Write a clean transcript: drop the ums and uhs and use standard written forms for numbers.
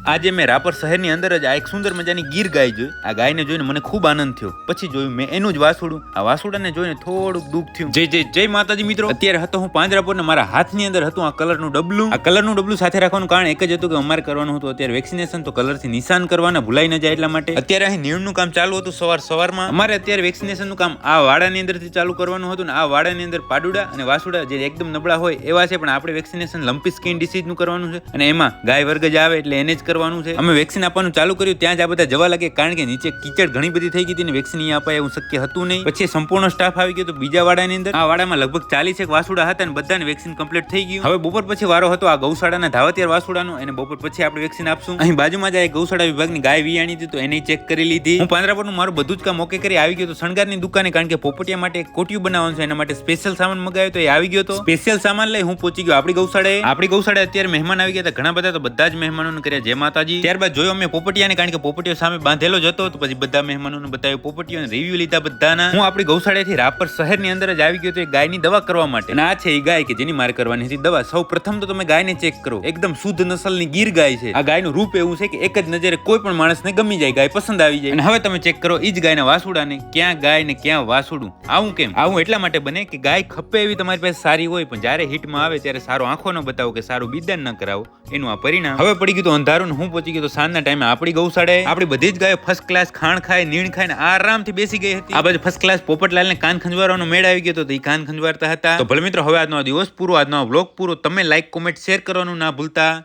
આજે મેં રાપર શહેરની અંદર જ આ એક સુંદર મજાની ગીર ગાય જોઈ. આ ગાયને જોઈને મને ખૂબ આનંદ થયો. પછી જોયું મેં એનું જ વાસુડું. આ વાસુડાને જોઈને થોડુંક દુઃખ થયું. જય માતાજી મિત્રો. અત્યારે હતો હું પાંજરાપોર ને મારા હાથની અંદર હતું આ કલરનું ડબલું. આ કલરનું ડબલું સાથે રાખવાનું કારણ એક જ હતું કે અમારે કરવાનું હતું અત્યારે વેક્સિનેશન, તો કલરથી નિશાન કરવાના ભૂલાઈ ન જાય એટલા માટે. અત્યારે અહીં નિયમનું કામ ચાલુ હતું સવારમાં. અમારે અત્યારે વેક્સિનેશનનું કામ આ વાડાની અંદરથી ચાલુ કરવાનું હતું ને આ વાડાની અંદર પાડુડા અને વાસુડા જે એકદમ નબળા હોય એવા છે, પણ આપણે વેક્સિનેશન લંપી સ્કિન ડિસીઝનું કરવાનું છે અને એમાં ગાય વર્ગ જ આવે એટલે એને જ કરવાનું છે. અમે વેક્સિન આપવાનું ચાલુ કર્યું ત્યાં જ આ બધા જવા લાગે, કારણ કે નીચે કીચડ ઘણી બધી થઈ ગઈ હતી ને વેક્સિન અહીંયા અપાય એવું શક્ય હતું નહીં. પછી સંપૂર્ણ સ્ટાફ આવી ગયો તો બીજા વાડાની અંદર. આ વાડામાં લગભગ 40 વાસુડા હતા અને બધાને વેક્સિન કમ્પ્લીટ થઈ ગયું. હવે બપોર પછી વારો હતો આ ગૌશાળાના ધાવતિયાર વાસુડાનો, અને બપોર પછી આપણે વેક્સિન આપશું. અહીં બાજુમાં જ ગૌશાળા વિભાગની ગાય વિયાણી હતી તો એને ચેક કરી લીધી. હું પાંજરાપોરનું મારું બધું જ કામ ઓકે કરી આવી ગયો તો શણગારની દુકાને, કારણ કે પોપટિયા માટે એક કોટિયું બનાવવાનું છે, એના માટે સ્પેશિયલ સામાન મગાવ્યો તો એ આવી ગયો. તો સ્પેશિયલ સામાન લઈ હું પહોંચી ગયો આપણી ગૌશાળાએ. અત્યારે મહેમાન આવી ગયા હતા ઘણા બધા, તો બધા જ મહેમાનોને કર્યા જય માતાજી. ત્યારબાદ જોયો મેં પોપટિયાને, કારણ કે પોપટિયો સામે બાંધેલો જ હતો, તો પછી બધા મહેમાનોને બતાવ્યો પોપટિયો, રિવ્યુ લીધા બધાના. હું આપણી ગૌશાળાથી રાપર શહેરની અંદર જ આવી ગયો તો એ ગાયની દવા કરવા માટે. અને આ છે એ ગાય કે જેની મારે કરવાની હતી દવા. સૌ પ્રથમ તો તમે ગાયને ચેક કરો, એકદમ શુદ્ધ નસલની ગીર ગાય છે. આ ગાયનું રૂપ એવું છે કે એક જ નજરે કોઈ પણ માણસને ગમી જાય, ગાય પસંદ આવી જાય. અને હવે તમે ચેક કરો એ જ ગાયના વાસુડાને, ક્યાં ગાય ને ક્યાં વાસુડું. આવું કેમ? આવું એટલા માટે બને કે ગાય ખપે એવી તમારી પાસે સારી હોય, પણ જ્યારે હિટમાં આવે ત્યારે સારો આંખો ન બતાવો કે સારું બીદાન ન કરાવો, એનું આ પરિણામ. હવે પડી ગયું તો અંધારું, હું પહોંચી ગયો તો સાંજના ટાઈમે આપણી ગૌશાળાએ. આપણી બધી જ ગાયો ફર્સ્ટ ક્લાસ ખાણ ખાય, નીણ ખાય ને આરામથી બેસી ગઈ હતી. આ બાજુ ફર્સ્ટ ક્લાસ પોપટલાલને કાન ખંજવારવાનો મેળ આવી ગયો તો એ કાન ખંજવારતા હતા. તો ભલે મિત્રો હવે આજનો દિવસ પૂરો, આજનો બ્લોગ પૂરો. તમે લાઈક, કોમેન્ટ, શેર કરવાનું ના ભૂલતા.